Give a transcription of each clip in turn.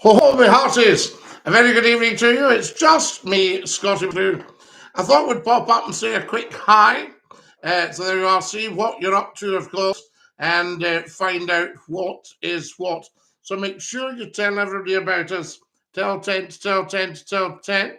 Oh, my hearties, a very good evening to you. It's just me, Scottie McCLUE. I thought we'd pop up and say a quick hi. So there you are, see what you're up to, of course, and find out what is what. So make sure you tell everybody about us. Tell 10 to tell 10 to tell 10.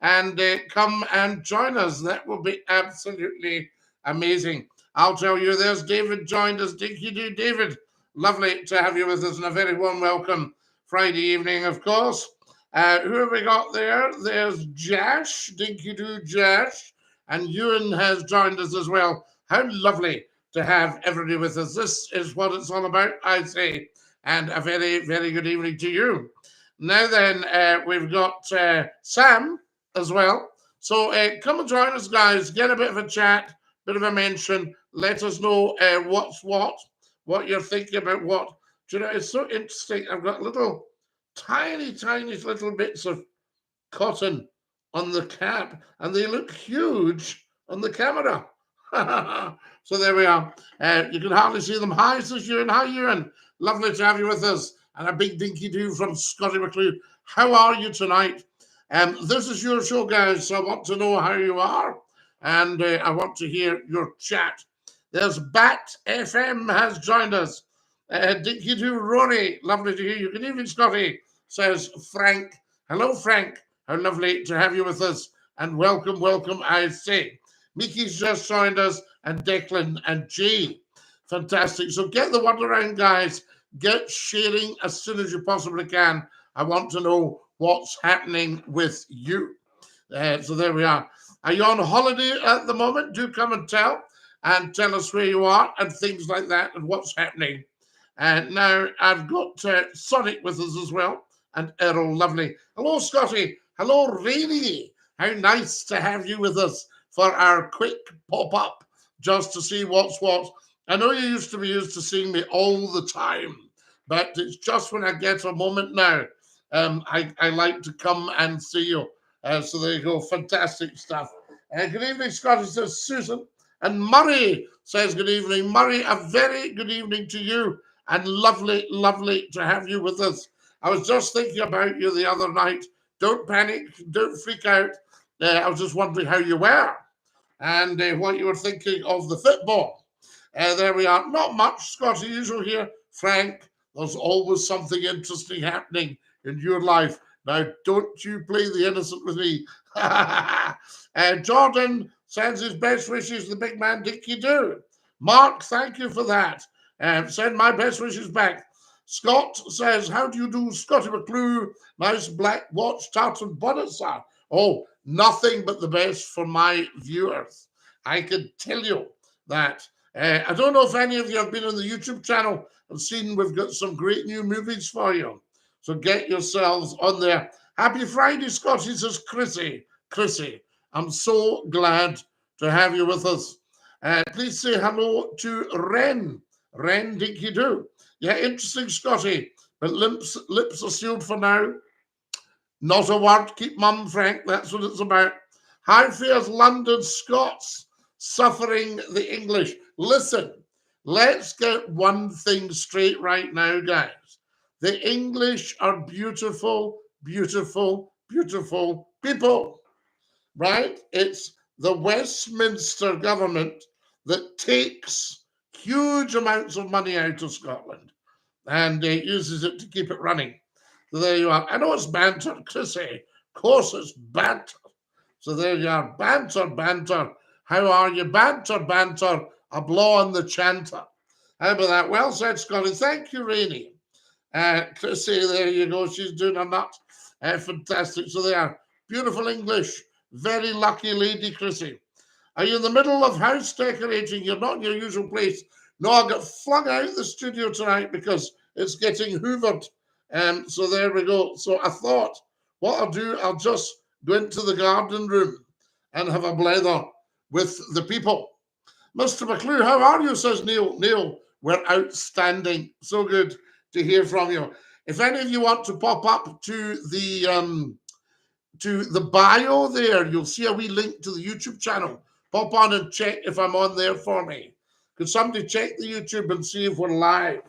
And come and join us. That will be absolutely amazing. I'll tell you, there's David joined us. Dinky-Doo, David. Lovely to have you with us, and a very warm welcome Friday evening, of course. Who have we got there? There's Josh, Dinky-Doo Josh, and Ewan has joined us as well. How lovely to have everybody with us. This is what it's all about, I say, and a very, very good evening to you. Now then, we've got Sam as well. So come and join us, guys. Get a bit of a chat, bit of a mention. Let us know what's what you're thinking about what. Do you know, it's so interesting. I've got little, tiny little bits of cotton on the cap, and they look huge on the camera. So there we are. You can hardly see them. Hi, says Ewan. Hi, Ewan. Lovely to have you with us. And a big Dinky-Doo from Scottie McCLUE. How are you tonight? This is your show, guys, so I want to know how you are, and I want to hear your chat. There's Bat FM has joined us. Dinky-Doo Rory, lovely to hear you. Good evening, Scottie, says Frank. Hello, Frank. How lovely to have you with us, and welcome, I say. Mickey's just joined us, and Declan and Jay. Fantastic. So get the word around, guys. Get sharing as soon as you possibly can. I want to know what's happening with you. So there we are. Are you on holiday at the moment? Do come and tell us where you are and things like that and what's happening. And now I've got Sonic with us as well, and Errol, lovely. Hello, Scottie. Hello, Rainy. How nice to have you with us for our quick pop-up just to see what's what. I know you used to seeing me all the time, but it's just when I get a moment now, I like to come and see you. So there you go. Fantastic stuff. Good evening, Scottie, says Susan. And Murray says good evening. Murray, a very good evening to you, and lovely to have you with us. I was just thinking about you the other night. Don't panic. Don't freak out. I was just wondering how you were and what you were thinking of the football. There we are. Not much, Scottie, usual here. Frank, there's always something interesting happening in your life. Now, don't you play the innocent with me. Jordan sends his best wishes, the big man Dinky-Doo. Mark, thank you for that. Send my best wishes back. Scott says, how do you do, Scottie McCLUE? Nice black watch, tartan bonnet, sir. Oh, nothing but the best for my viewers. I can tell you that. I don't know if any of you have been on the YouTube channel and seen we've got some great new movies for you. So get yourselves on there. Happy Friday, Scottie, says Chrissy. Chrissy, I'm so glad to have you with us. Please say hello to Ren. Ren Dinky-Doo. Yeah, interesting, Scottie. But lips are sealed for now. Not a word. Keep mum, Frank. That's what it's about. How fares London Scots suffering the English? Listen, let's get one thing straight right now, guys. The English are beautiful people, right? It's the Westminster government that takes huge amounts of money out of Scotland and uses it to keep it running. So there you are. I know it's banter, Chrissy. Of course it's banter. So there you are. Banter. How are you? Banter. A blow on the chanter. How about that? Well said, Scottie. Thank you, Rainey. Chrissy, there you go. She's doing a nut. Fantastic. So they are. Beautiful English. Very lucky lady, Chrissy. Are you in the middle of house decorating? You're not in your usual place. No, I got flung out the studio tonight because it's getting hoovered. So there we go. So I thought, what I'll do, I'll just go into the garden room and have a blather with the people. Mr. McCLUE, how are you, says Neil. Neil, we're outstanding. So good to hear from you. If any of you want to pop up to the bio there, you'll see a wee link to the YouTube channel. Pop on and check if I'm on there for me. Could somebody check the YouTube and see if we're live?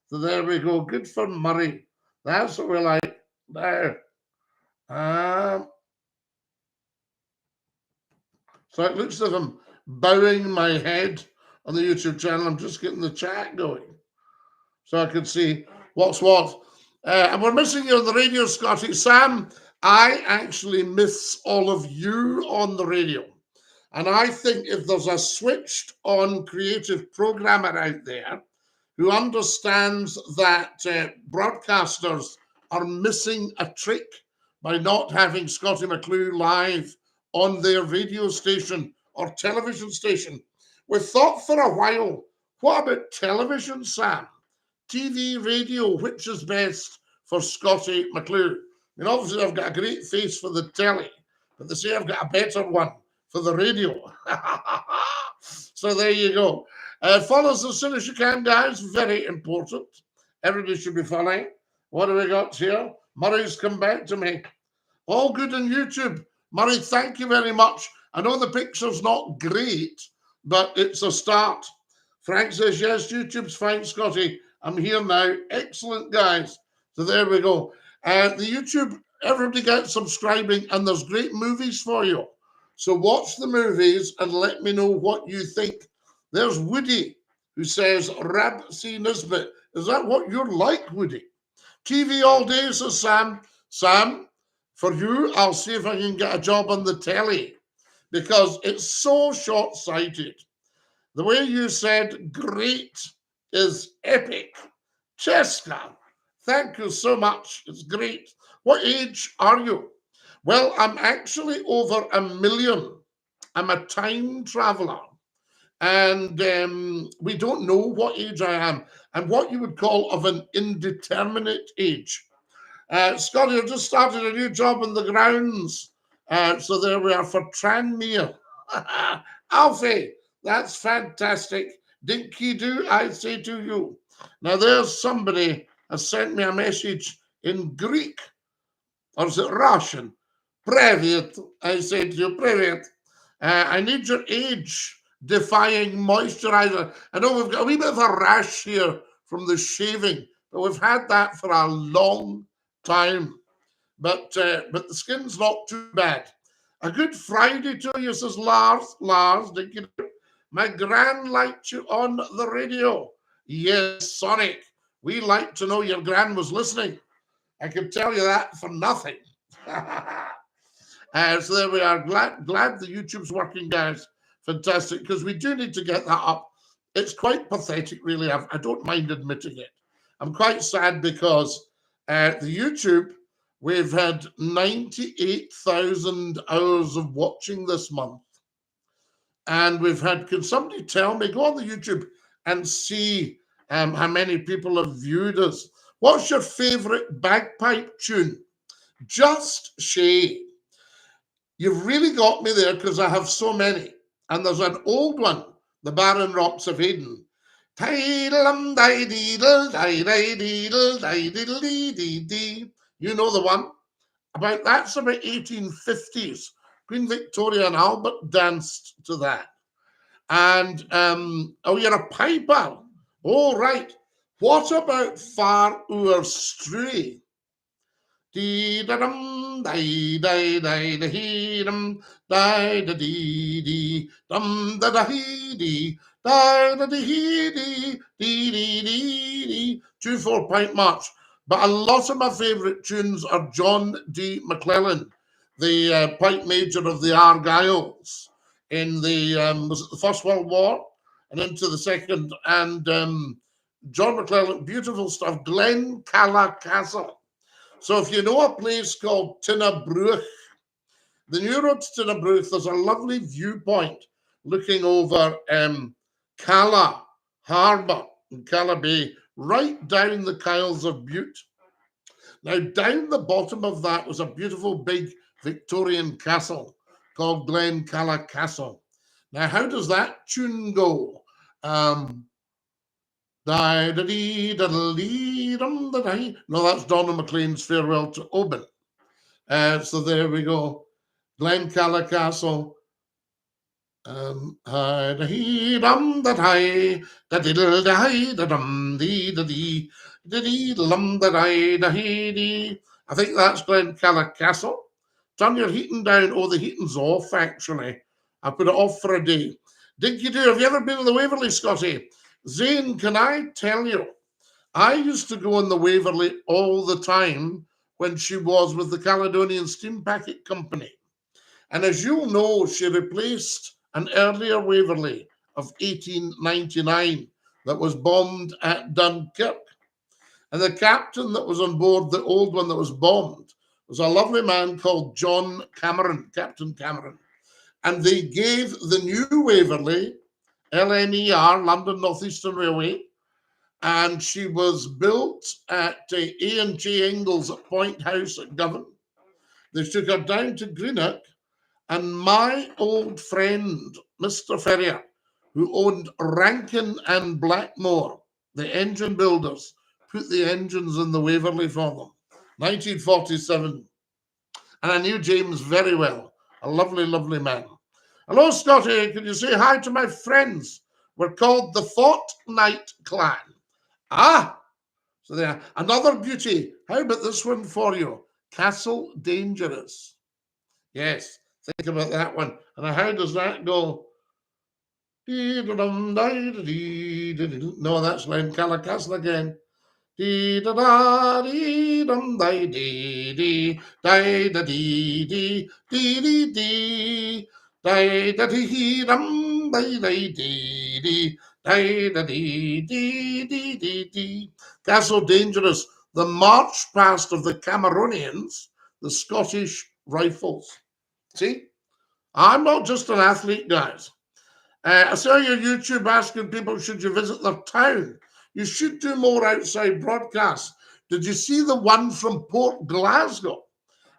So there we go. Good for Murray. That's what we like. Now, so it looks like I'm bowing my head on the YouTube channel. I'm just getting the chat going so I can see what's what. And we're missing you on the radio, Scotty. Sam, I actually miss all of you on the radio. And I think if there's a switched on creative programmer out there who understands that broadcasters are missing a trick by not having Scottie McClue live on their radio station or television station. We thought for a while, what about television, Sam? TV, radio, which is best for Scottie McClue? I mean, obviously, I've got a great face for the telly, but they say I've got a better one for the radio. So there you go. Follow us as soon as you can, guys. Very important. Everybody should be following. What do we got here? Murray's come back to me. All good on YouTube. Murray, thank you very much. I know the picture's not great, but it's a start. Frank says, yes, YouTube's fine, Scotty. I'm here now. Excellent, guys. So there we go. The YouTube, everybody get subscribing, and there's great movies for you. So watch the movies and let me know what you think. There's Woody, who says, Rab C. Nisbet. Is that what you're like, Woody? TV all day, says Sam. Sam, for you, I'll see if I can get a job on the telly, because it's so short-sighted. The way you said great is epic. Cheska, thank you so much. It's great. What age are you? Well, I'm actually over 1 million. I'm a time traveler. And we don't know what age I am. I'm what you would call of an indeterminate age. Scotty, I've just started a new job on the grounds. So there we are for Tranmere. Alfie, that's fantastic. Dinky-Doo, I say to you. Now there's somebody has sent me a message in Greek. Or is it Russian? Привет, I say to you, привет. I need your age-defying moisturizer. I know we've got a wee bit of a rash here from the shaving, but we've had that for a long time. But the skin's not too bad. A good Friday to you, says Lars. Lars, my gran liked you on the radio. Yes, Sonic. We like to know your gran was listening. I can tell you that for nothing. So there we are. Glad the YouTube's working, guys. Fantastic, because we do need to get that up. It's quite pathetic, really. I don't mind admitting it. I'm quite sad because the YouTube, we've had 98,000 hours of watching this month. And we've had, can somebody tell me, go on the YouTube and see how many people have viewed us. What's your favorite bagpipe tune? Just Shay. You've really got me there because I have so many. And there's an old one, the Barren Rocks of Eden. You know the one? That's about 1850s. Queen Victoria and Albert danced to that. And, oh, you're a piper. Oh, right. What about Far O'er Stray? Dee da dum, dee da da da hee dum, da da dee dee, dum da da hee dee, da da dee hee dee, dee dee dee dee. 2-4 Pint March. But a lot of my favourite tunes are John D. McClellan, the pipe major of the Argylls in the was it the First World War and into the Second. And John McClellan, beautiful stuff. Glen Calla Castle. So if you know a place called Tinnabruch, the new road to Tinnabruch, there's a lovely viewpoint looking over Calla Harbour and Calla Bay, right down the Kyles of Bute. Now, down the bottom of that was a beautiful big Victorian castle called Glen Calla Castle. Now, how does that tune go? No, that's Donald McLean's Farewell to Oban. So there we go. Glen Calla Castle. I think that's Glencalla Castle. Turn your heating down. Oh, the heating's off, actually. I put it off for a day. Dinky-Doo, have you ever been in the Waverley, Scotty? Zane, can I tell you, I used to go in the Waverley all the time when she was with the Caledonian Steam Packet Company. And as you'll know, she replaced an earlier Waverley of 1899 that was bombed at Dunkirk. And the captain that was on board, the old one that was bombed, was a lovely man called John Cameron, Captain Cameron. And they gave the new Waverley, LNER, London North Eastern Railway, and she was built at A&J Ingalls at Point House at Govan. They took her down to Greenock, and my old friend, Mr. Ferrier, who owned Rankin and Blackmore, the engine builders, put the engines in the Waverley for them. 1947. And I knew James very well. A lovely, lovely man. Hello, Scotty. Can you say hi to my friends? We're called the Fortnight Clan. Ah, so there. Another beauty. How about this one for you? Castle Dangerous. Yes, think about that one. And how does that go? No, that's Glencalla Castle again. Dee da da dee dum di dee dee di da dee dee dee dee dee di da dee dum di dee dee di da dee dee dee dee dee. Castle Dangerous, the march past of the Cameronians, the Scottish Rifles. See, I'm not just an athlete, guys. I saw your YouTube asking people, should you visit their town? You should do more outside broadcasts. Did you see the one from Port Glasgow?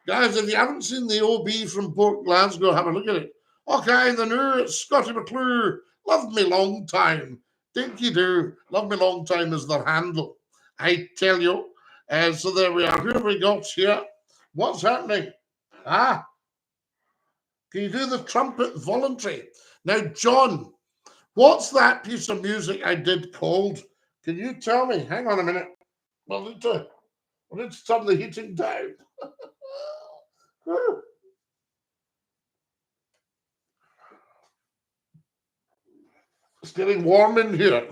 Guys, if you haven't seen the OB from Port Glasgow, have a look at it. Okay, the new Scottie McClue, love me long time. Dinky-Doo, love me long time is their handle. I tell you. So there we are. Who have we got here? What's happening? Ah, can you do the trumpet voluntary? Now, John, what's that piece of music I did called? Can you tell me? Hang on a minute. We'll need to turn the heating down. It's getting warm in here.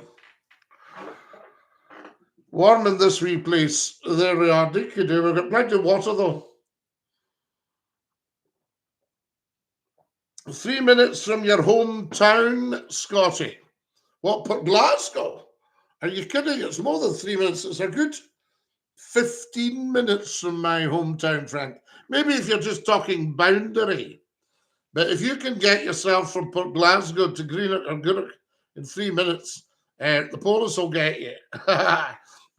Warm in this wee place. There we are. Dinky-Doo. We've got plenty of water, though. 3 minutes from your hometown, Scotty. What, Port Glasgow? Are you kidding? It's more than 3 minutes. It's a good 15 minutes from my hometown, Frank. Maybe if you're just talking boundary. But if you can get yourself from Port Glasgow to Greenock or Greenock in 3 minutes, the police will get you.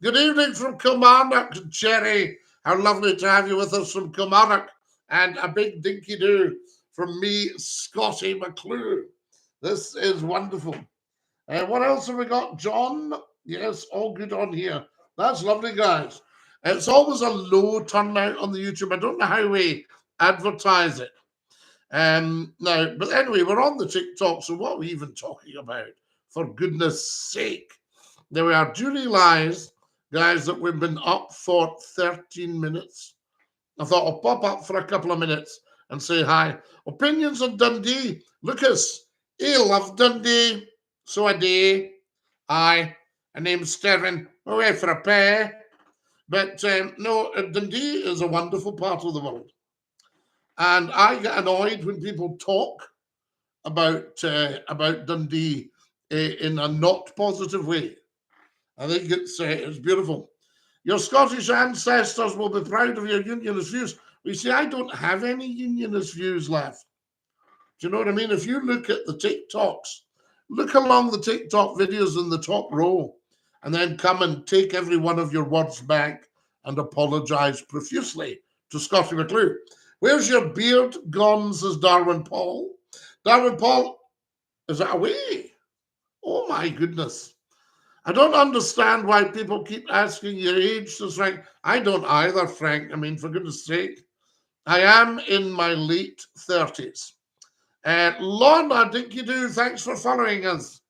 Good evening from Kilmarnock, Cherry. How lovely to have you with us from Kilmarnock. And a big Dinky-Doo from me, Scottie McClue. This is wonderful. What else have we got, John? Yes, all good on here. That's lovely, guys. It's always a low turnout on the YouTube. I don't know how we advertise it. Now, but anyway, we're on the TikTok, so what are we even talking about? For goodness sake. There we are. Julie lies, guys, that we've been up for 13 minutes. I thought I'll pop up for a couple of minutes and say hi. Opinions on Dundee. Lucas, I love Dundee. So I do. Aye. Her name's Sterling. Away for a pair. But no, Dundee is a wonderful part of the world. And I get annoyed when people talk about Dundee in a not positive way. I think it's beautiful. Your Scottish ancestors will be proud of your unionist views. You see, I don't have any unionist views left. Do you know what I mean? If you look at the TikToks, look along the TikTok videos in the top row, and then come and take every one of your words back and apologise profusely to Scottie McClue. Where's your beard gone, says Darwin Paul. Darwin Paul, is that away? Oh, my goodness. I don't understand why people keep asking your age, says Frank. I don't either, Frank. I mean, for goodness sake. I am in my late 30s. Lorna, Dinky-Doo, thanks for following us.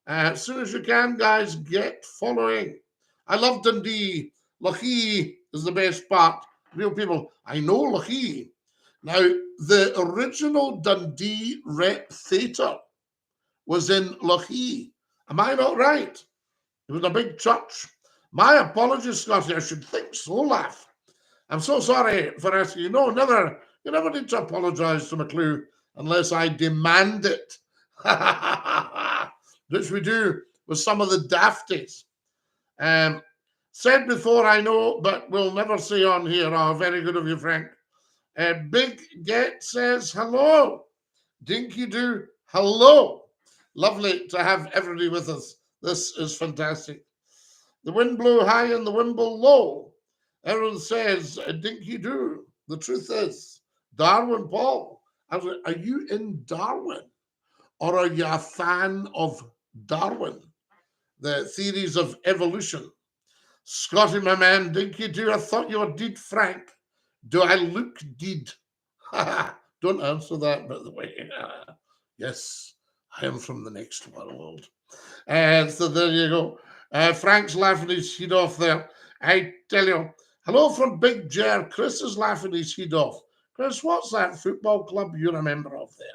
As soon as you can, guys, get following. I love Dundee. Lochee is the best part. real people. I know Lochee. Now, the original Dundee Rep Theatre was in Lochee. Am I not right? It was a big church. My apologies, Scottie. I should think so, laugh. I'm so sorry for asking you. No, never. You never need to apologise to McClue unless I demand it. Which we do with some of the dafties. Said before, I know, but we'll never say on here. Oh, very good of you, Frank. Big Get says hello. DINKY-DOO, hello. Lovely to have everybody with us. This is fantastic. The wind blew high and the wind blew low. Everyone says, DINKY-DOO. The truth is, Darwin Paul. I was like, are you in Darwin? Or are you a fan of Darwin? The theories of evolution. Scottie, my man, DINKY-DOO, I thought you were deed, Frank. Do I look deed? Don't answer that, by the way. Yes, I am from the next world. And so there you go. Frank's laughing his head off there. I tell you, hello from Big Jer. Chris is laughing his head off. Chris, what's that football club you're a member of there?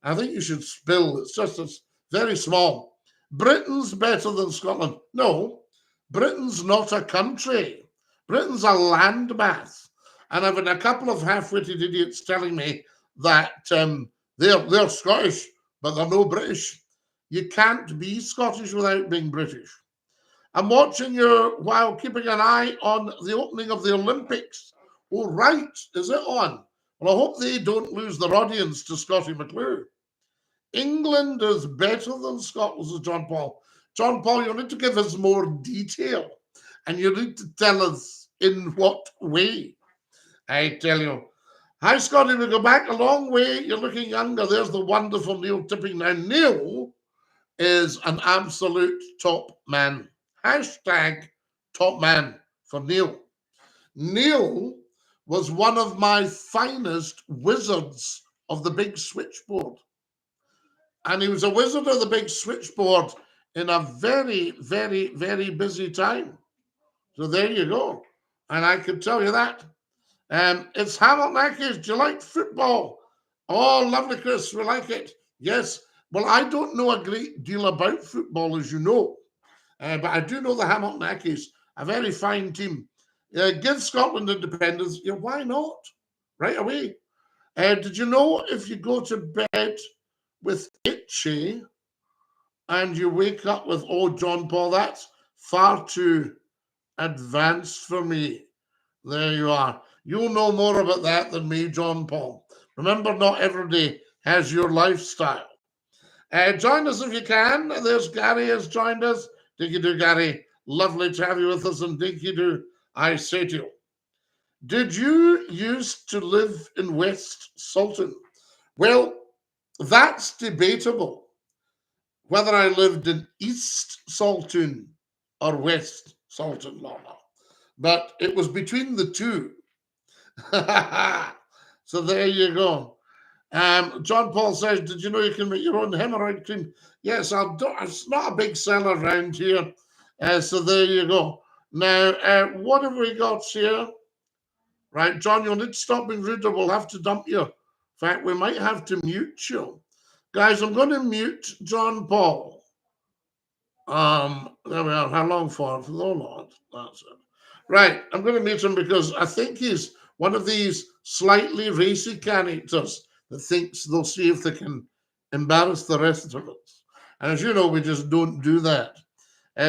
I think you should spill. It's very small. Britain's better than Scotland. No, Britain's not a country. Britain's a landmass. And I've had a couple of half-witted idiots telling me that they're Scottish, but they're no British. You can't be Scottish without being British. I'm watching you while keeping an eye on the opening of the Olympics. Oh, right. Is it on? Well, I hope they don't lose their audience to Scottie McClue. England is better than Scotland, says John Paul. John Paul, you need to give us more detail. And you need to tell us in what way. I tell you. Hi, Scottie. We go back a long way. You're looking younger. There's the wonderful Neil Tipping. Now, Neil is an absolute top man. Hashtag top man for Neil. Neil was one of my finest wizards of the big switchboard. And he was a wizard of the big switchboard in a very, very, very busy time. So there you go. And I can tell you that. It's Hamilton Acres. Do you like football? Oh, lovely, Chris. We like it. Yes. Well, I don't know a great deal about football, as you know. But I do know the Hamilton Acres, a very fine team. Give Scotland independence. Yeah, why not? Right away. Did you know if you go to bed with itchy and you wake up with, oh, John Paul, that's far too advanced for me. There you are. You'll know more about that than me, John Paul. Remember, not everybody has your lifestyle. Join us if you can. There's Gary has joined us. DINKY-DOO, Gary. Lovely to have you with us. And DINKY-DOO, I say to you, did you used to live in West Salton? Well, that's debatable, whether I lived in East Salton or West Salton, Lorna. But it was between the two. So there you go. John Paul says, did you know you can make your own hemorrhoid cream? Yes, I'll do. It's not a big seller around here. So there you go. Now, what have we got here? Right, John, you'll need to stop being rude or we'll have to dump you. In fact, we might have to mute you. Guys, I'm going to mute John Paul. There we are. How long for? For the Lord. That's it. Right, I'm going to mute him because I think he's one of these slightly racy characters that thinks they'll see if they can embarrass the rest of us. And as you know, we just don't do that.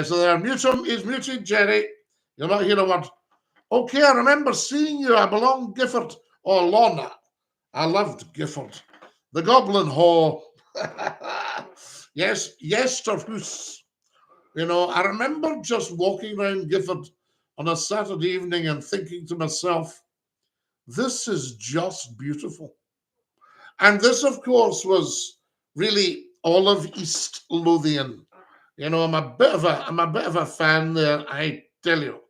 So there, mute him. He's muted, Jerry. You're not here a word. Okay, I remember seeing you. I belong Gifford. Oh, Lorna. I loved Gifford. The Goblin Hall. Yes, Yesterhoose. You know, I remember just walking around Gifford on a Saturday evening and thinking to myself, this is just beautiful. And this, of course, was really all of East Lothian. You know, I'm a bit of a fan there, I tell you.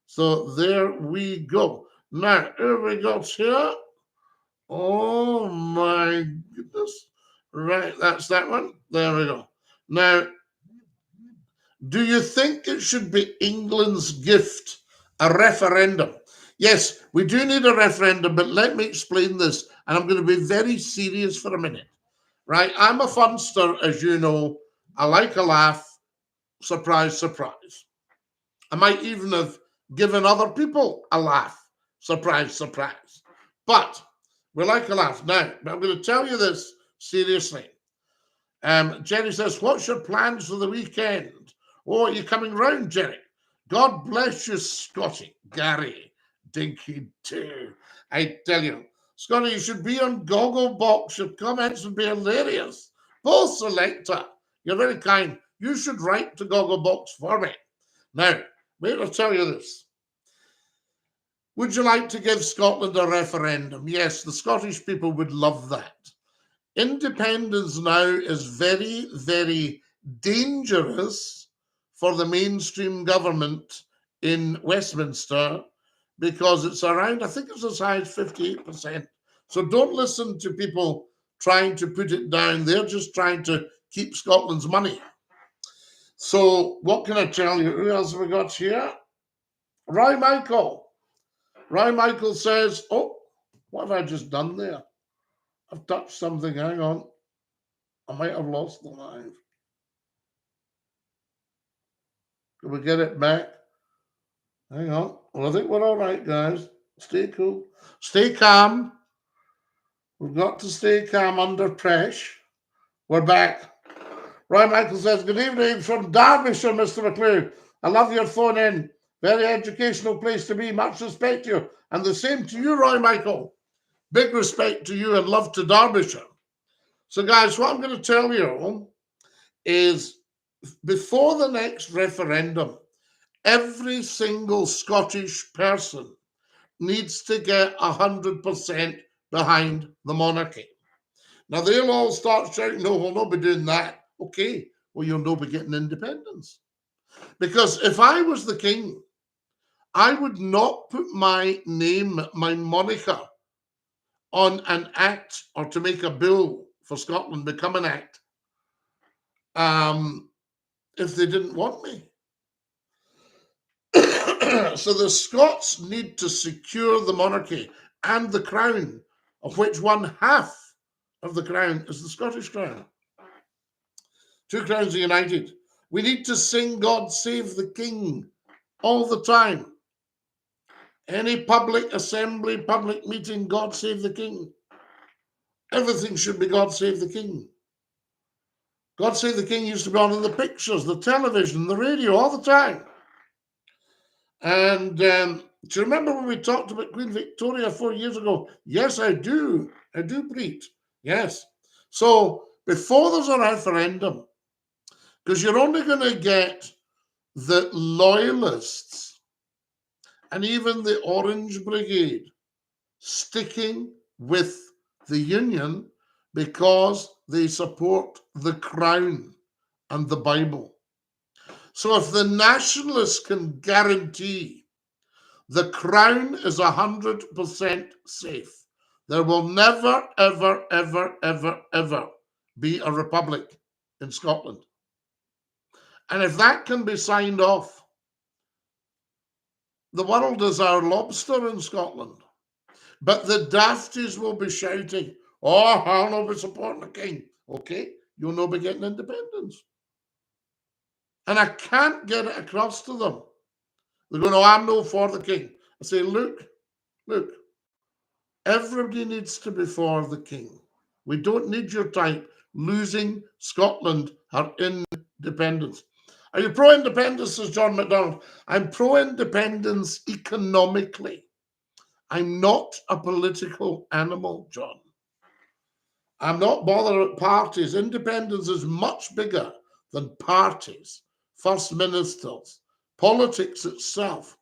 So there we go. Now, here we got here. Oh my goodness. Right, that's that one. There we go. Now, do you think it should be England's gift, a referendum? Yes, we do need a referendum, but let me explain this, and I'm going to be very serious for a minute. Right? I'm a funster, as you know. I like a laugh. Surprise, surprise. I might even have given other people a laugh. Surprise, surprise. But we like a laugh. Now, I'm going to tell you this seriously. Jerry says, what's your plans for the weekend? Oh, are you coming round, Jerry? God bless you, Scottie. Gary, DINKY-DOO. I tell you, Scottie, you should be on Gogglebox. Your comments would be hilarious. Both selector. You're very kind. You should write to Gogglebox for me. Now, wait, I'll tell you this. Would you like to give Scotland a referendum? Yes, the Scottish people would love that. Independence now is very, very dangerous for the mainstream government in Westminster because it's around, I think it's as high as 58%. So don't listen to people trying to put it down. They're just trying to keep Scotland's money. So what can I tell you? Who else have we got here? Roy Michael. Roy Michael says, oh, what have I just done there? I've touched something. Hang on. I might have lost the live. Can we get it back? Hang on. Well, I think we're all right, guys. Stay cool. Stay calm. We've got to stay calm under pressure. We're back. Roy Michael says, good evening from Derbyshire, Mr. McClue. I love your phone in. Very educational place to be. Much respect to you. And the same to you, Roy Michael. Big respect to you and love to Derbyshire. So, guys, what I'm going to tell you is before the next referendum, every single Scottish person needs to get 100% behind the monarchy. Now, they'll all start shouting, no, we'll not be doing that. Okay, well, you'll not be getting independence. Because if I was the king, I would not put my name, my moniker, on an act or to make a bill for Scotland become an act if they didn't want me. So the Scots need to secure the monarchy and the crown, of which one half of the crown is the Scottish crown. Two crowns are united. We need to sing God Save the King all the time. Any public assembly, public meeting, God Save the King. Everything should be God Save the King. God Save the King used to be on in the pictures, the television, the radio, all the time. And do you remember when we talked about Queen Victoria 4 years ago? Yes, I do. I do, Preet. Yes. So before there's a referendum, because you're only going to get the loyalists and even the Orange Brigade sticking with the Union because they support the Crown and the Bible. So if the nationalists can guarantee the Crown is 100% safe, there will never, ever, ever, ever, ever be a republic in Scotland. And if that can be signed off, the world is our lobster in Scotland. But the dafties will be shouting, oh, I'll not be supporting the king. Okay, you'll not be getting independence. And I can't get it across to them. They're going, oh, I'm no for the king. I say, look, everybody needs to be for the king. We don't need your type losing Scotland her independence. Are you pro-independence, says John MacDonald? I'm pro-independence economically. I'm not a political animal, John. I'm not bothered at parties. Independence is much bigger than parties, first ministers, politics itself.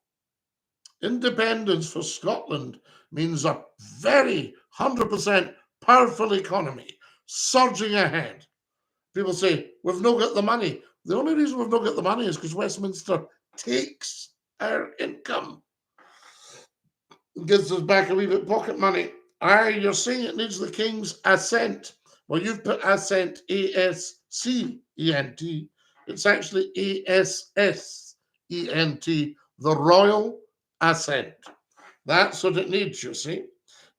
Independence for Scotland means a very 100% powerful economy, surging ahead. People say, we've not got the money. The only reason we've not got the money is because Westminster takes our income. Gives us back a wee bit of pocket money. You're saying it needs the King's assent. Well, you've put assent, A-S-C-E-N-T. It's actually A-S-S-E-N-T, the royal assent. That's what it needs, you see.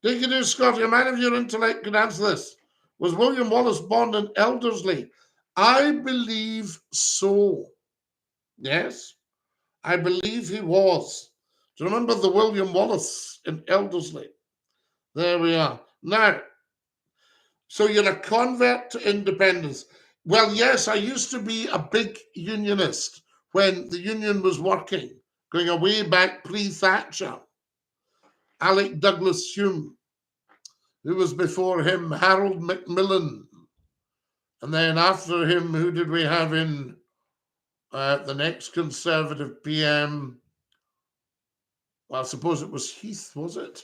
DINKY-DOO, Scottie, a man of your intellect could answer this. Was William Wallace born in Elderslie? I believe so. Yes, I believe he was. Do you remember the William Wallace in Elderslie? There we are. Now, so you're a convert to independence. Well, yes, I used to be a big unionist when the union was working, going away back pre-Thatcher. Alec Douglas Hume, who was before him, Harold Macmillan. And then after him, who did we have in the next Conservative PM? Well, I suppose it was Heath, was it?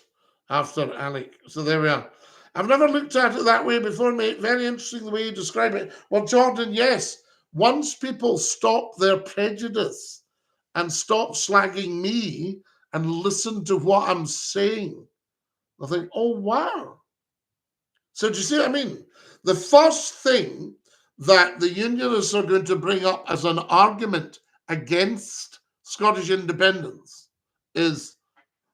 After Alec. So there we are. I've never looked at it that way before, mate. Very interesting the way you describe it. Well, Jordan, yes. Once people stop their prejudice and stop slagging me and listen to what I'm saying, I think, oh, wow. So do you see what I mean? The first thing that the unionists are going to bring up as an argument against Scottish independence is,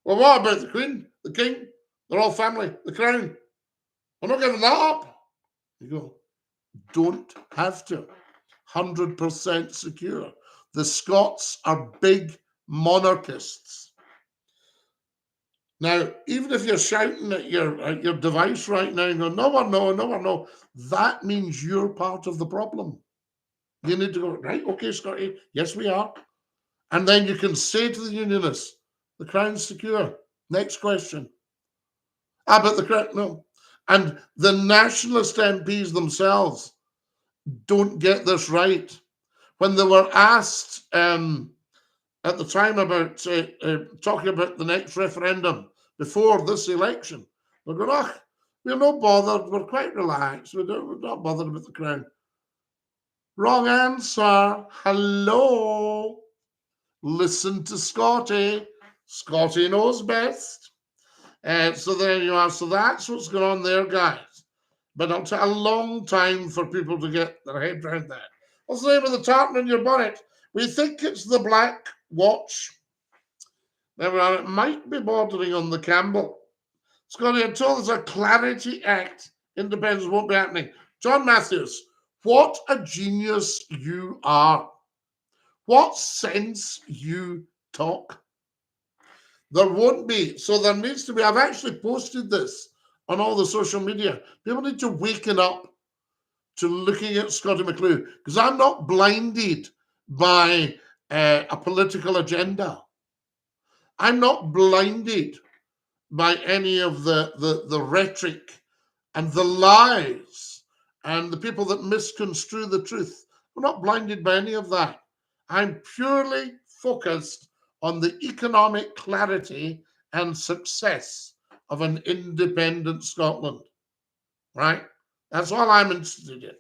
well, what about the Queen, the King? They're all family, the Crown. We're not giving that up. You go, don't have to. 100% secure. The Scots are big monarchists. Now, even if you're shouting at your device right now and going, no one no, that means you're part of the problem. You need to go, right, okay, Scotty, yes, we are. And then you can say to the unionists, the Crown's secure. Next question. But the Crown, no. And the nationalist MPs themselves don't get this right. When they were asked at the time about talking about the next referendum before this election, they're going, oh, we're not bothered. We're quite relaxed. We're not bothered about the Crown. Wrong answer. Hello. Listen to Scotty. Scotty knows best. So there you are. So that's what's going on there, guys. But it'll take a long time for people to get their head around that. What's the name of the tartan in your bonnet? We think it's the Black Watch. There we are. It might be bordering on the Campbell. Scotty, until there's a Clarity Act, independence won't be happening. John Matthews, what a genius you are. What sense you talk. There won't be. So there needs to be. I've actually posted this on all the social media. People need to waken up to looking at Scottie McClue, because I'm not blinded by a political agenda. I'm not blinded by any of the rhetoric and the lies and the people that misconstrue the truth. I'm not blinded by any of that. I'm purely focused on the economic clarity and success of an independent Scotland, right? That's all I'm interested in.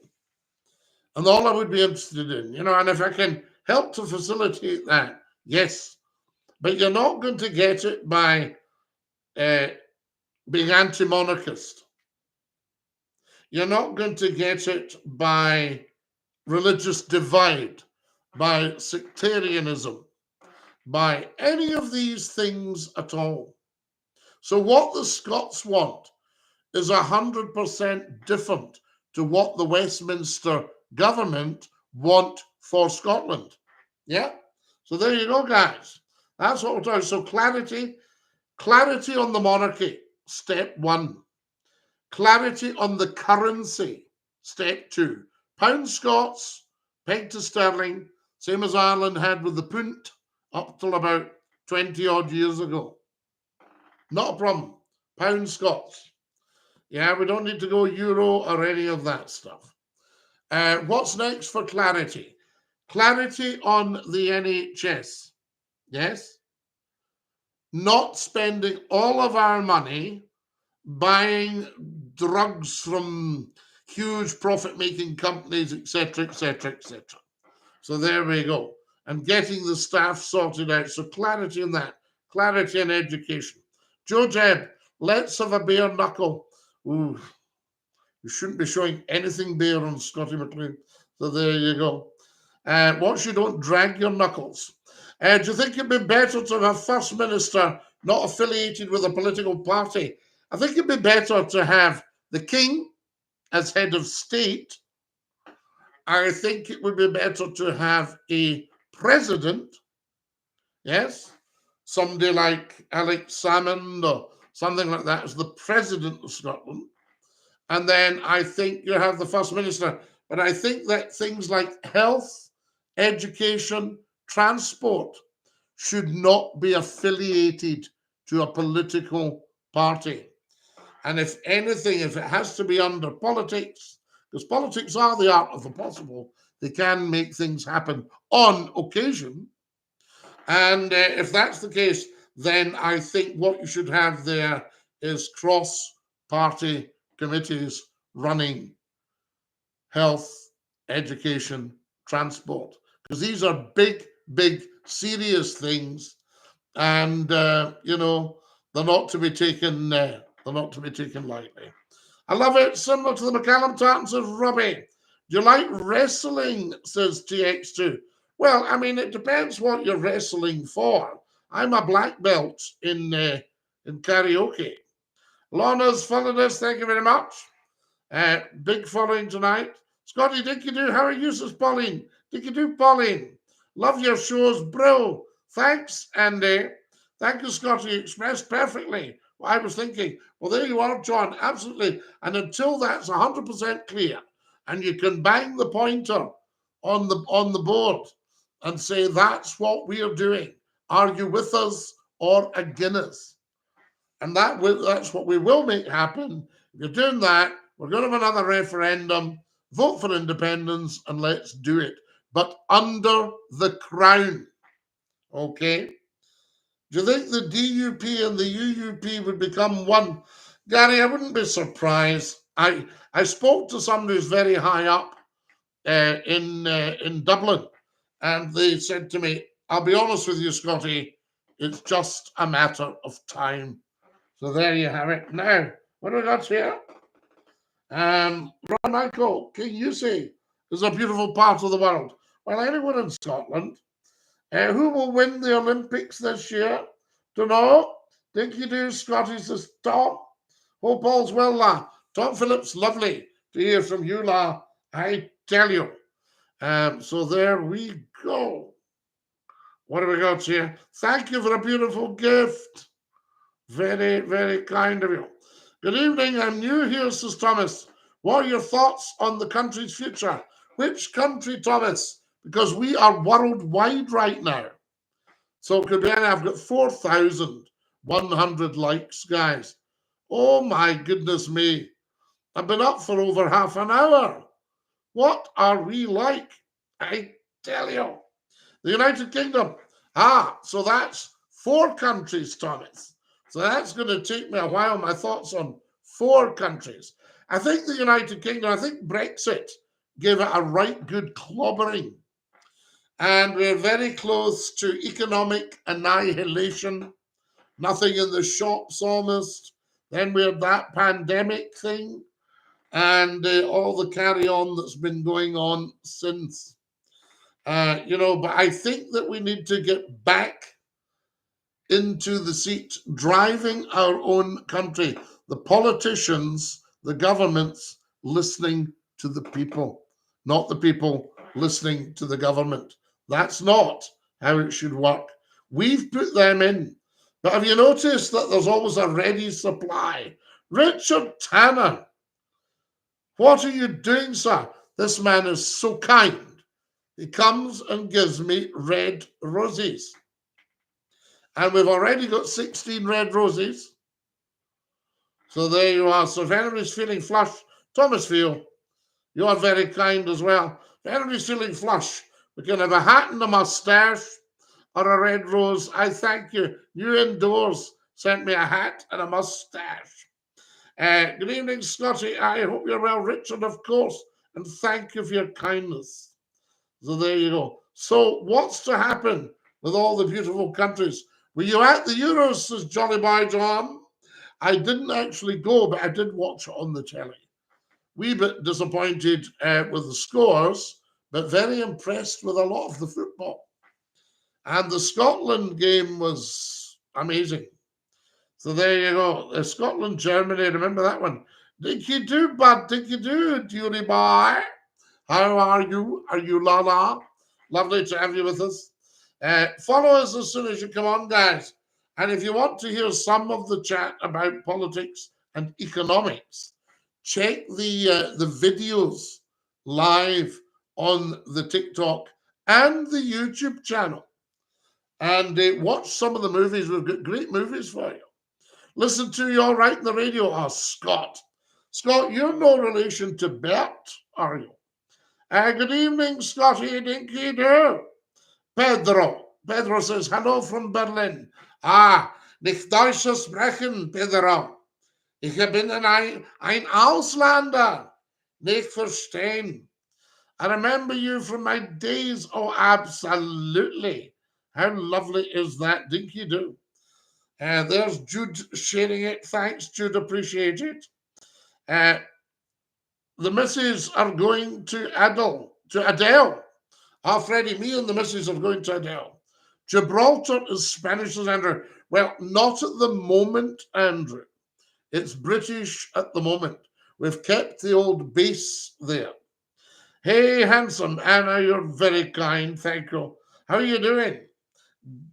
And all I would be interested in, and if I can help to facilitate that, yes. But you're not going to get it by being anti-monarchist. You're not going to get it by religious divide, by sectarianism, by any of these things at all. So what the Scots want is 100% different to what the Westminster government want for Scotland. Yeah? So there you go, guys. That's what we're talking. So clarity on the monarchy, step 1. Clarity on the currency, step 2. Pound Scots, pegged to sterling, same as Ireland had with the punt up till about 20 odd years ago. Not a problem. Pound Scots. Yeah, we don't need to go euro or any of that stuff. What's next for clarity? Clarity on the NHS. Yes? Not spending all of our money buying drugs from huge profit-making companies, etc., etc., etc. So there we go. And getting the staff sorted out. So clarity in that. Clarity in education. Joe Jeb, let's have a bare knuckle. Ooh, you shouldn't be showing anything bare on Scottie McClue. So there you go. Once you don't drag your knuckles. Do you think it'd be better to have First Minister not affiliated with a political party. I think it'd be better to have the king as head of state. I think it would be better to have a president, yes, somebody like Alex Salmond or something like that as the president of Scotland. And then I think you have the first minister. But I think that things like health, education, transport should not be affiliated to a political party. And if anything, if it has to be under politics, because politics are the art of the possible, they can make things happen on occasion. And if that's the case, then I think what you should have there is cross-party committees running health, education, transport, because these are big, big, serious things, and they're not to be taken. They're not to be taken lightly. I love it. Similar to the McCallum Tartans of Robbie. Do you like wrestling? Says TX2. Well, I mean, it depends what you're wrestling for. I'm a black belt in karaoke. Lorna's followed us. Thank you very much. Big following tonight. Scottie, Dinky-Doo, how are you, says Pauline? Dinky-Doo, Pauline. Love your shows, bro. Thanks, Andy. Thank you, Scottie. Expressed perfectly what I was thinking. Well, there you are, John. Absolutely. And until that's 100% clear, and you can bang the pointer on the board and say, that's what we are doing. Are you with us or against us? And that's what we will make happen. If you're doing that, we're going to have another referendum, vote for independence, and let's do it. But under the crown, okay? Do you think the DUP and the UUP would become one? Gary, I wouldn't be surprised. I spoke to somebody who's very high up in Dublin, and they said to me, I'll be honest with you, Scottie, it's just a matter of time. So there you have it. Now, what do we got here? Ron Michael, King Yusi is a beautiful part of the world. Well, anyone in Scotland. Who will win the Olympics this year? Don't know. Dinky-Doo, Scottie says Tom. Hope all's well, la. Tom Phillips, lovely to hear from you, la. I tell you. So there we go. What have we got here? Thank you for a beautiful gift. Very, very kind of you. Good evening. I'm new here, says Thomas. What are your thoughts on the country's future? Which country, Thomas? Because we are worldwide right now. So it could be, I've got 4,100 likes, guys. Oh my goodness me. I've been up for over half an hour. What are we like? I tell you. The United Kingdom. So that's 4 countries, Thomas. So that's going to take me a while. My thoughts on 4 countries. I think the United Kingdom, I think Brexit gave it a right good clobbering. And we're very close to economic annihilation. Nothing in the shops almost. Then we had that pandemic thing and all the carry-on that's been going on since. But I think that we need to get back into the seat, driving our own country. The politicians, the governments, listening to the people, not the people listening to the government. That's not how it should work. We've put them in. But have you noticed that there's always a ready supply? Richard Tanner, what are you doing, sir? This man is so kind. He comes and gives me red roses. And we've already got 16 red roses. So there you are. So if anybody's feeling flush, Thomas Field, you are very kind as well. If anybody's feeling flush, we can have a hat and a mustache or a red rose. I thank you. You indoors sent me a hat and a mustache. Good evening, Scottie. I hope you're well. Richard, of course. And thank you for your kindness. So there you go. So what's to happen with all the beautiful countries? Were you at the Euros, says Johnny Boy John? I didn't actually go, but I did watch it on the telly. Wee bit disappointed with the scores, but very impressed with a lot of the football. And the Scotland game was amazing. So there you go. Scotland, Germany, remember that one. Dinky-Doo, bud, Dinky-Doo, Judy boy. How are you? Are you la? Lovely to have you with us. Follow us as soon as you come on, guys. And if you want to hear some of the chat about politics and economics, check the videos live on the TikTok and the YouTube channel. And watch some of the movies. We've got great movies for you. Listen to you all right in the radio. Oh, Scott. Scott, you're no relation to Bert, are you? Good evening, Scottie Dinky-Doo. Pedro. Pedro says, hello from Berlin. Nicht Deutsch sprechen, Pedro. Ich bin ein Ausländer. Nicht verstehen. I remember you from my days. Oh, absolutely. How lovely is that, Dinky-Doo? There's Jude sharing it. Thanks, Jude. Appreciate it. The missus are going to Adele. Freddie, me and the missus are going to Adele. Gibraltar is Spanish as Andrew. Well, not at the moment, Andrew. It's British at the moment. We've kept the old base there. Hey, handsome Anna, you're very kind. Thank you. How are you doing?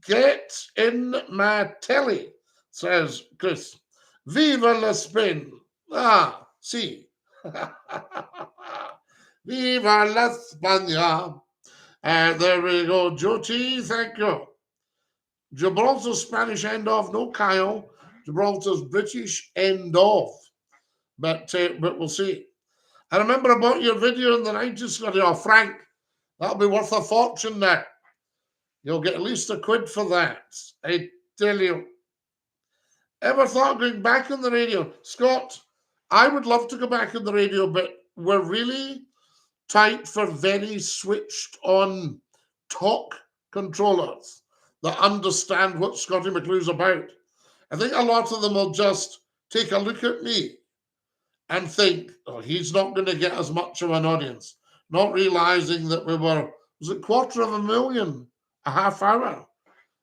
Get in my telly, says Chris. Viva la Spain. Sí. Viva la España. There we go. Joe T, thank you. Gibraltar's Spanish end of, no Kyle. Gibraltar's British end of. But we'll see. I remember about your video in the 90s, Scotty. Oh, Frank, that'll be worth a fortune now. You'll get at least £1 for that. I tell you. Ever thought of going back on the radio? Scott, I would love to go back on the radio, but we're really tight for very switched on talk controllers that understand what Scottie McClue's about. I think a lot of them will just take a look at me and think, oh, he's not going to get as much of an audience, not realizing that we were, was it 250,000 a half hour?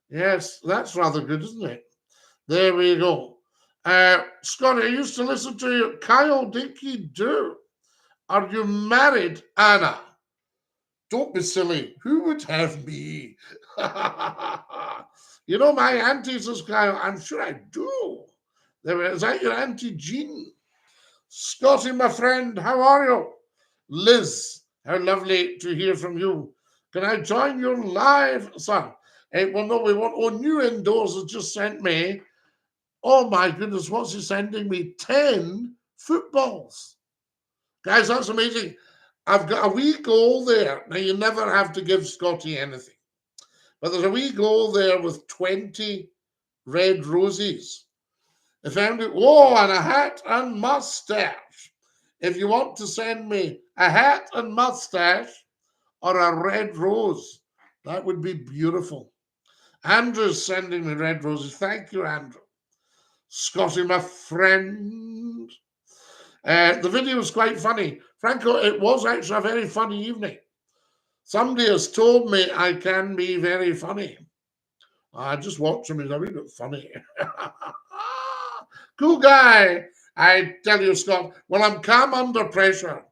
Yes, that's rather good, isn't it? There we go. Scotty, I used to listen to you. Kyle Dinky-Doo. Are you married, Anna? Don't be silly. Who would have me? You know my auntie, says Kyle. I'm sure I do. Is that your Auntie Jean? Scotty, my friend, how are you? Liz, how lovely to hear from you. Can I join your live, son? Well, no, we want. Oh, New Indoors has just sent me. Oh my goodness, what's he sending me? 10 footballs. Guys, that's amazing. I've got a wee goal there. Now, you never have to give Scotty anything. But there's a wee goal there with 20 red roses. If anybody, and a hat and mustache. If you want to send me a hat and mustache or a red rose, that would be beautiful. Andrew's sending me red roses. Thank you, Andrew. Scotty, my friend. The video was quite funny. Franco, it was actually a very funny evening. Somebody has told me I can be very funny. I just watch him. He's a wee bit funny. Cool guy. I tell you, Scott, well, I'm calm under pressure.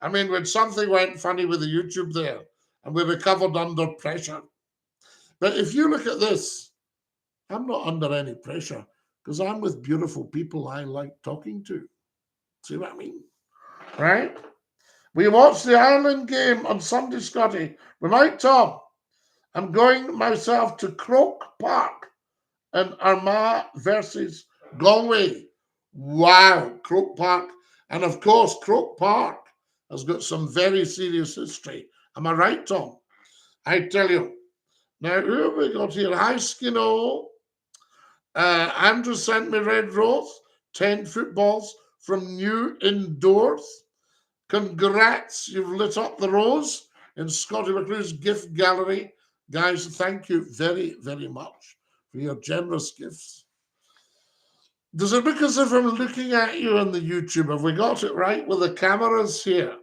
I mean, when something went funny with the YouTube there, and we recovered under pressure. But if you look at this, I'm not under any pressure because I'm with beautiful people I like talking to. See what I mean? Right? We watched the Ireland game on Sunday, Scotty. We might, Tom. I'm going myself to Croke Park and Armagh versus Galway. Wow, Croke Park. And of course, Croke Park has got some very serious history. Am I right, Tom? I tell you. Now, who have we got here? Hi, Skinno. Andrew sent me red rose, 10 footballs from New Indoors. Congrats, you've lit up the rose in Scottie McClue's gift gallery. Guys, thank you very, very much for your generous gifts. Does it look as if I'm looking at you on the YouTube? Have we got it right with the cameras here?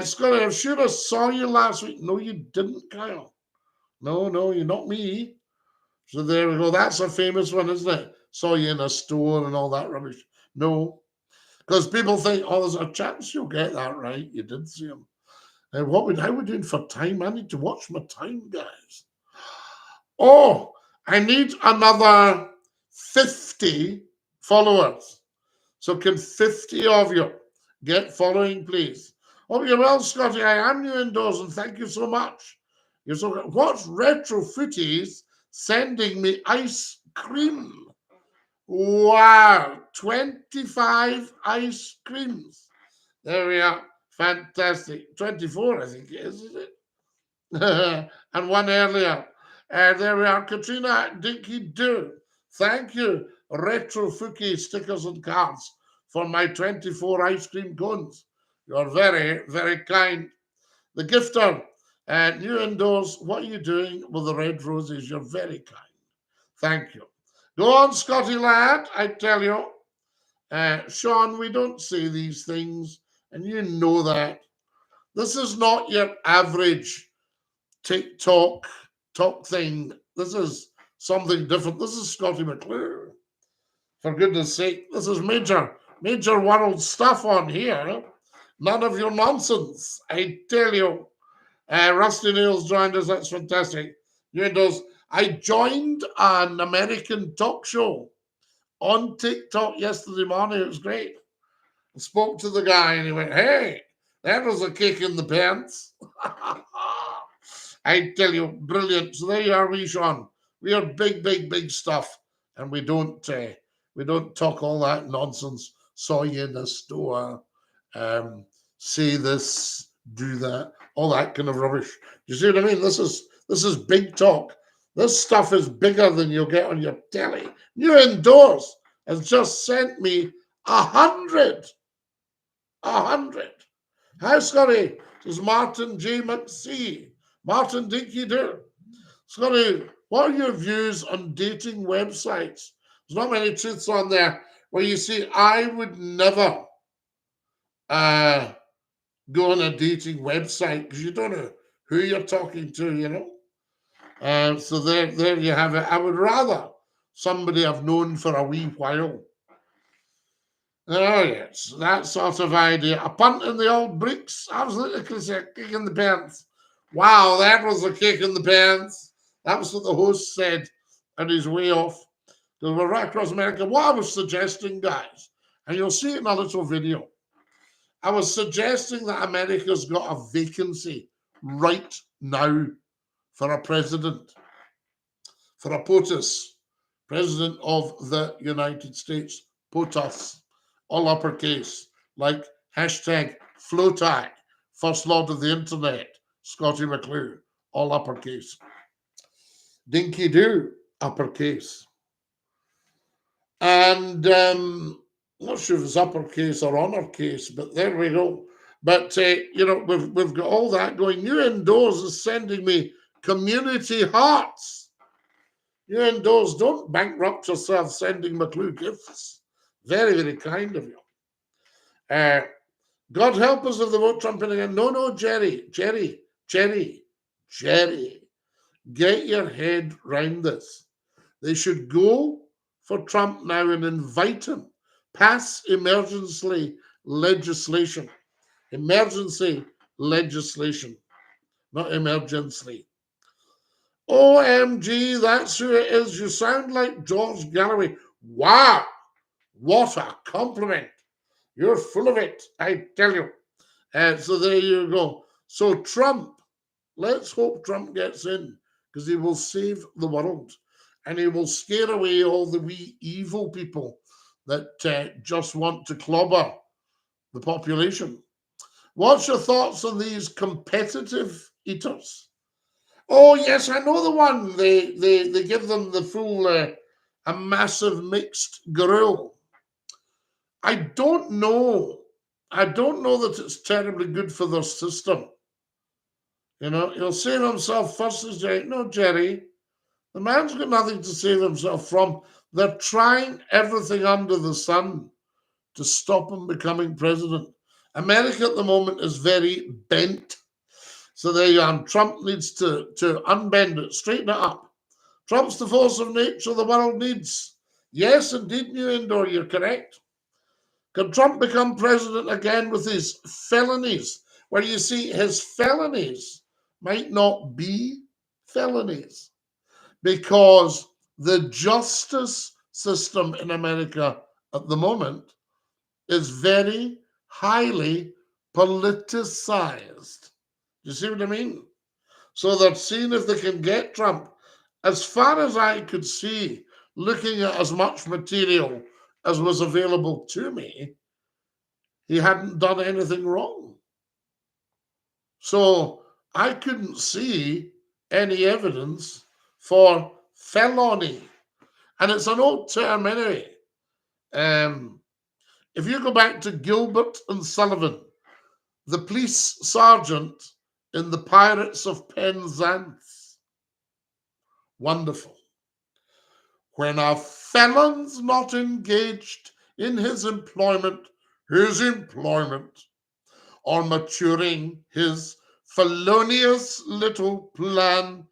Scotty, I'm sure I saw you last week. No, you didn't, Kyle. No, you're not me. So there we go. That's a famous one, isn't it? Saw you in a store and all that rubbish. No, because people think, oh, there's a chance you'll get that right. You did see him. And how are we doing for time? I need to watch my time, guys. Oh, I need another 50 followers. So can 50 of you get following, please? Hope you're well, Scotty. I am new indoors, and thank you so much. You're so good. What's Retro Footies sending me ice cream? Wow, 25 ice creams. There we are. Fantastic. 24, I think it is it? And one earlier. There we are. Katrina DINKY-DOO. Thank you, Retro Fuki stickers and cards, for my 24 ice cream cones. You're very, very kind. The gifter, new indoors, what are you doing with the red roses? You're very kind. Thank you. Go on, Scotty lad, I tell you. Sean, we don't say these things, and you know that. This is not your average TikTok talk thing. This is something different. This is Scottie McClue. For goodness sake, this is major world stuff on here. None of your nonsense, I tell you. Rusty Nails joined us. That's fantastic. I joined an American talk show on TikTok yesterday morning. It was great. I spoke to the guy and he went, hey, that was a kick in the pants. I tell you, brilliant. So there you are, we Sean. We are big stuff, and we don't talk all that nonsense. Saw you in the store, say this, do that, all that kind of rubbish. You see what I mean? This is big talk. This stuff is bigger than you'll get on your telly. New Indoors has just sent me 100. 100. Hi, Scotty. This is Martin J. McC. Martin DINKY-DOO. Scotty, what are your views on dating websites? There's not many truths on there. Well, you see, I would never go on a dating website because you don't know who you're talking to, you know. So there you have it. I would rather somebody I've known for a wee while. Oh, yes, that sort of idea. A punt in the old bricks. Absolutely, Chris, a kick in the pants. Wow, that was a kick in the pants. That was what the host said on his way off. They were right across America. What I was suggesting, guys, and you'll see it in a little video, I was suggesting that America's got a vacancy right now for a president, for a POTUS, President of the United States, POTUS, all uppercase, like hashtag FLOTI, First Lord of the Internet, Scottie McClue, all uppercase. DINKY-DOO, uppercase. And I'm not sure if it's uppercase or honorcase, but there we go. But, you know, we've got all that going. New Indoors is sending me community hearts. New Indoors, don't bankrupt yourself sending McClue gifts. Very, very kind of you. God help us if the vote Trump in again. No, Jerry. Get your head round this. They should go for Trump now and invite him. Pass emergency legislation. Emergency legislation, not emergency. OMG, that's who it is. You sound like George Galloway. Wow, what a compliment. You're full of it, I tell you. So there you go. So Trump, let's hope Trump gets in because he will save the world and he will scare away all the wee evil people that just want to clobber the population. What's your thoughts on these competitive eaters? Oh, yes, I know the one. They give them the full, a massive mixed grill. I don't know that it's terribly good for their system. You know, he'll save himself first as Jerry. No, Jerry, the man's got nothing to save himself from. They're trying everything under the sun to stop him becoming president. America at the moment is very bent. So there you are. Trump needs to unbend it, straighten it up. Trump's the force of nature the world needs. Yes, indeed, New Indoor, you're correct. Can Trump become president again with his felonies? Well, you see, his felonies might not be felonies because the justice system in America at the moment is very highly politicized. You see what I mean? So they're seeing if they can get Trump. As far as I could see, looking at as much material as was available to me, he hadn't done anything wrong. So I couldn't see any evidence for felony. And it's an old term anyway. If you go back to Gilbert and Sullivan, the police sergeant in the Pirates of Penzance, wonderful. When a felon's not engaged in his employment, or maturing his felonious little plan,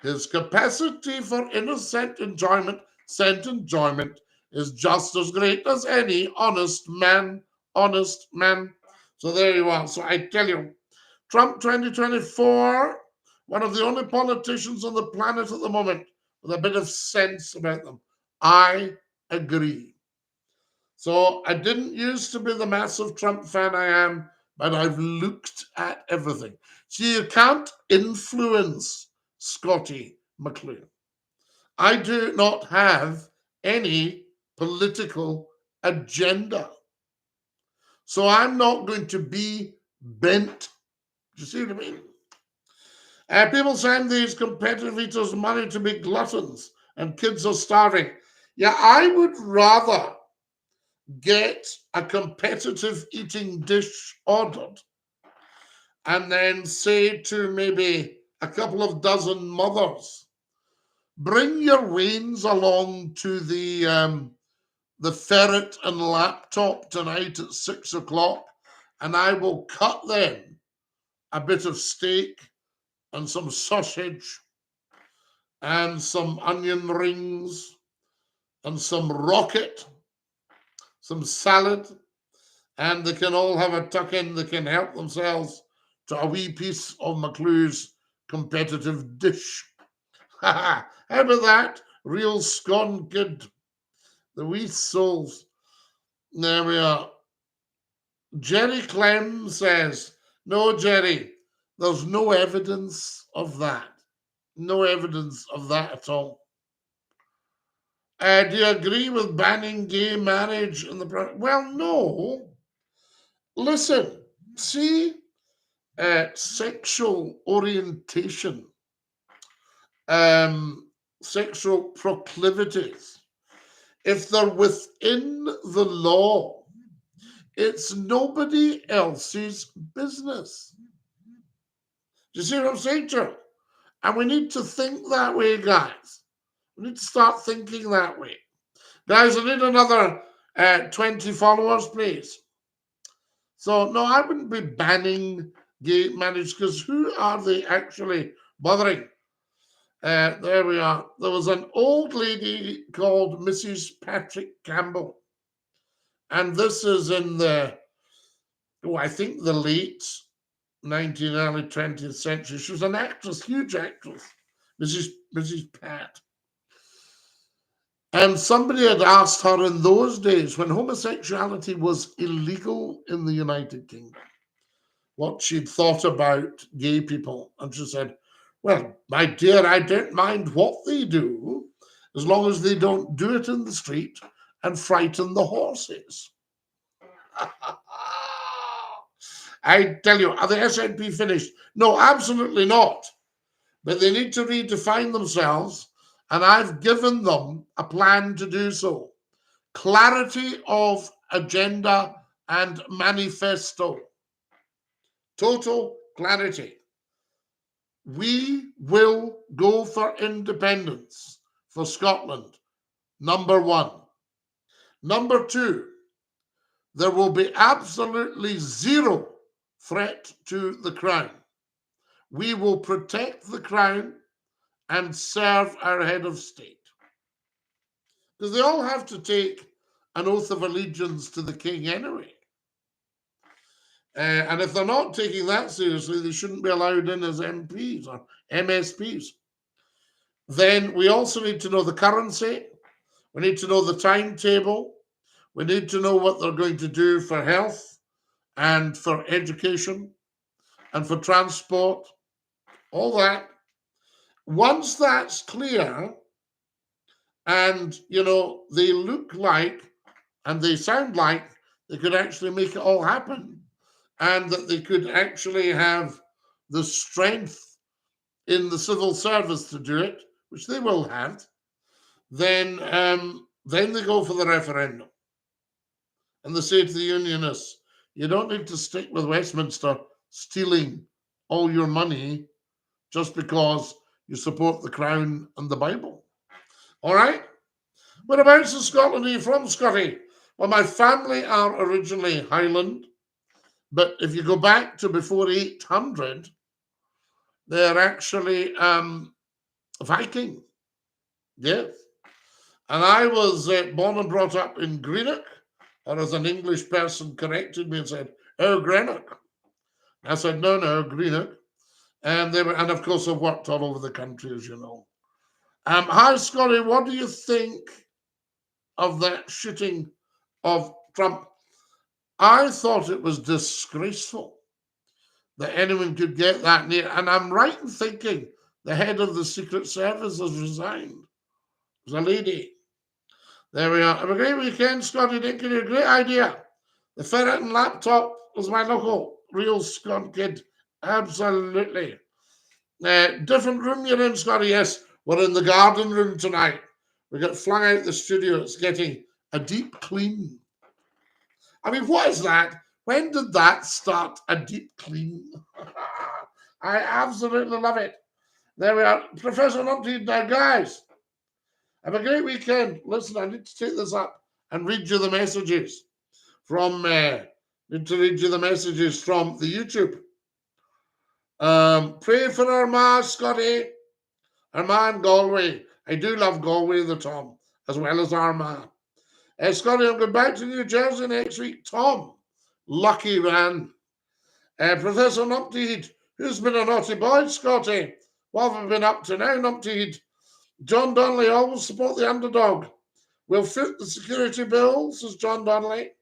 his capacity for innocent enjoyment, is just as great as any honest man. So there you are. So I tell you, Trump 2024, one of the only politicians on the planet at the moment with a bit of sense about them. I agree. So I didn't used to be the massive Trump fan I am, but I've looked at everything. So you can't influence SCOTTIE McCLUE. I do not have any political agenda. So I'm not going to be bent. Do you see what I mean? People send these competitive eaters money to be gluttons and kids are starving. Yeah, I would rather get a competitive eating dish ordered and then say to maybe a couple of dozen mothers, bring your wains along to the ferret and laptop tonight at 6 o'clock, and I will cut them a bit of steak and some sausage and some onion rings and some rocket, some salad, and they can all have a tuck in. They can help themselves to a wee piece of McClue's competitive dish. How about that? Real scone kid. The wee souls. There we are. Jerry Clem says, no, Jerry, there's no evidence of that. No evidence of that at all. Do you agree with banning gay marriage in the... Well, no. Listen, see, sexual orientation, sexual proclivities, if they're within the law, it's nobody else's business. Do you see what I'm saying, Joe? And we need to think that way, guys. We need to start thinking that way. Guys, I need another 20 followers, please. So, no, I wouldn't be banning gay marriage because who are they actually bothering? There we are. There was an old lady called Mrs. Patrick Campbell. And this is in the, I think the late 19th, early 20th century. She was an actress, huge actress, Mrs. Pat. And somebody had asked her in those days when homosexuality was illegal in the United Kingdom, what she'd thought about gay people. And she said, well, my dear, I don't mind what they do as long as they don't do it in the street and frighten the horses. I tell you, are the SNP finished? No, absolutely not. But they need to redefine themselves, and I've given them a plan to do so. Clarity of agenda and manifesto. Total clarity. We will go for independence for Scotland, number one. Number two, there will be absolutely zero threat to the Crown. we will protect the crown and serve our head of state. Because they all have to take an oath of allegiance to the king anyway. And if they're not taking that seriously, they shouldn't be allowed in as MPs or MSPs. Then we also need to know the currency. We need to know the timetable. We need to know what they're going to do for health and for education and for transport, all that. Once that's clear and, you know, they look like and they sound like they could actually make it all happen and that they could actually have the strength in the civil service to do it, which they will have, then they go for the referendum. And they say to the Unionists, you don't need to stick with Westminster stealing all your money just because you support the Crown and the Bible. All right? Whereabouts in Scotland are you from, Scotty? Well, my family are originally Highland, but if you go back to before 800, they're actually Viking. Yes. And I was born and brought up in Greenock, or as an English person corrected me and said, oh, Greenock. I said, no, Greenock. And they were, and of course, I've worked all over the country, as you know. Hi, Scotty, what do you think of that shooting of Trump? I thought it was disgraceful that anyone could get that near. And I'm right in thinking the head of the Secret Service has resigned. It was a lady. There we are. Have a great weekend, Scotty DINKY-DOO. Great idea. The ferret and laptop was my local real Scot kid. Absolutely. Different room you're in, Scotty. Yes, we're in the garden room tonight. We got flung out the studio. It's getting a deep clean. I mean, what is that? When did that start? A deep clean. I absolutely love it. There we are. Professor Numpty, guys. Have a great weekend. Listen, I need to take this up and read you the messages from the YouTube. Pray for Armagh, Scotty. Armagh and Galway. I do love Galway, the Tom, as well as Armagh. Scotty, I'm going back to New Jersey next week. Tom, lucky man. Professor Numpty, who's been a naughty boy, Scotty? What have I been up to now, Numpty? John Donnelly, always support the underdog. We'll fit the security bill, says John Donnelly.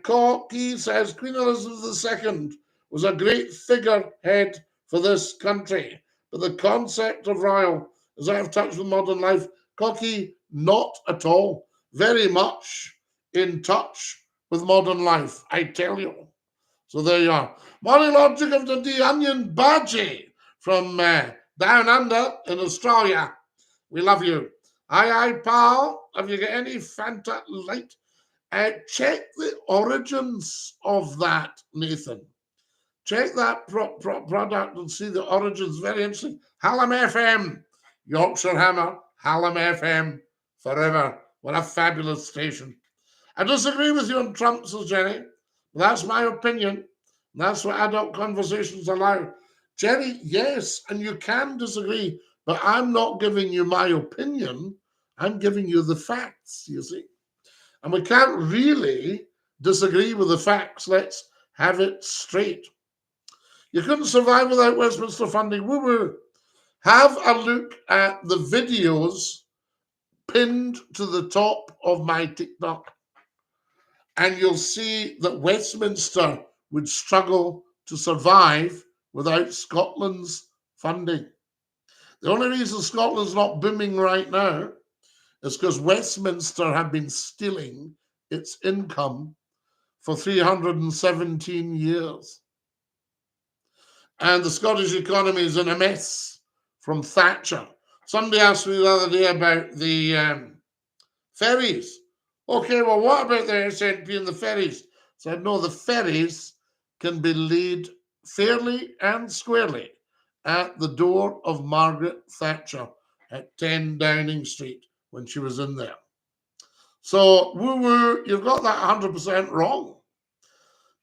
Corky says Queen Elizabeth II was a great figurehead for this country, but the concept of royal is out of touch with modern life. Corky, not at all. Very much in touch with modern life, I tell you. So there you are. Morning, Lord Duke of Dundee, Onion Badgie from down under in Australia. We love you. Aye, pal. Have you got any Fanta Light? Check the origins of that, Nathan. Check that product and see the origins. Very interesting. Hallam FM, Yorkshire Hammer, Hallam FM, forever. What a fabulous station. I disagree with you on Trump, says Jenny. That's my opinion. That's what adult conversations allow. Jenny, yes, and you can disagree, but I'm not giving you my opinion. I'm giving you the facts, you see. And we can't really disagree with the facts. Let's have it straight. You couldn't survive without Westminster funding. Woo-woo. Have a look at the videos pinned to the top of my TikTok, and you'll see that Westminster would struggle to survive without Scotland's funding. The only reason Scotland's not booming right now is because Westminster have been stealing its income for 317 years. And the Scottish economy is in a mess from Thatcher. Somebody asked me the other day about the ferries. Okay, well, what about the SNP and the ferries? I said, no, the ferries can be laid fairly and squarely at the door of Margaret Thatcher at 10 Downing Street when she was in there. So, woo-woo, you've got that 100% wrong.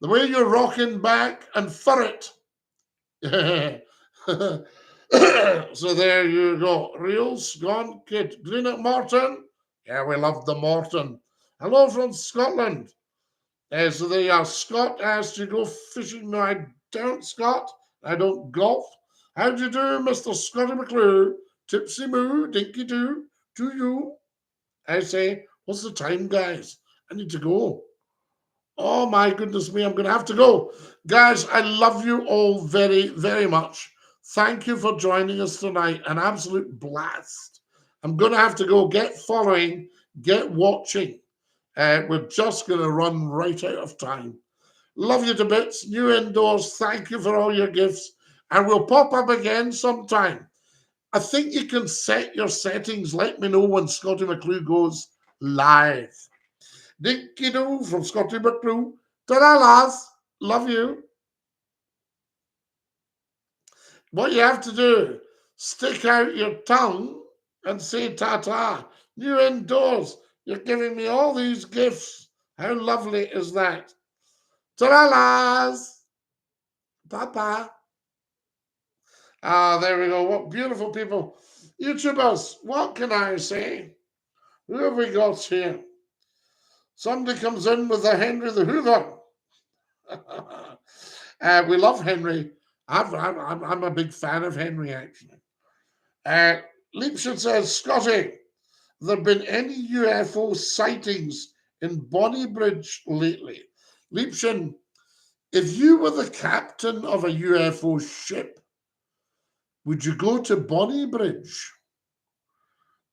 The way you're rocking back and for it So there you go. Reels gone, kid. Greenock Morton. Yeah, we love the Morton. Hello from Scotland. So there you are. Scott asked you go fishing. No, I don't, Scott. I don't golf. How do you do, Mr. Scottie McClue? Tipsy moo, dinky-doo, to you. I say, what's the time, guys? I need to go. Oh my goodness me, I'm going to have to go. Guys, I love you all very, very much. Thank you for joining us tonight. An absolute blast. I'm going to have to go get following, get watching. We're just going to run right out of time. Love you to bits. New indoors. Thank you for all your gifts. And we'll pop up again sometime. I think you can set your settings. Let me know when Scottie McClue goes live. Dinky-Doo from Scottie McClue. Ta-da, lads. Love you. What you have to do, stick out your tongue and say ta-ta. New indoors. You're giving me all these gifts. How lovely is that? Ta-da, lads. Papa. Ah, there we go. What beautiful people. YouTubers, what can I say? Who have we got here? Somebody comes in with a Henry the Hoover. We love Henry. I'm a big fan of Henry, actually. Leapshin says, Scotty, there been any UFO sightings in Bonnybridge lately? Leapshin, if you were the captain of a UFO ship, would you go to Bonnybridge?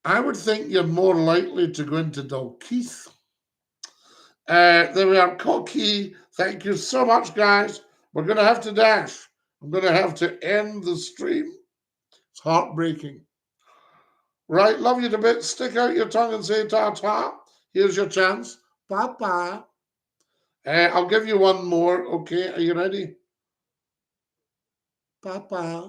I would think you're more likely to go into Dalkeith. There we are, Cocky. Thank you so much, guys. We're going to have to dash. I'm going to have to end the stream. It's heartbreaking. Right, love you to bits. Stick out your tongue and say ta-ta. Here's your chance. Bye-bye. I'll give you one more. Okay, are you ready? Bye-bye.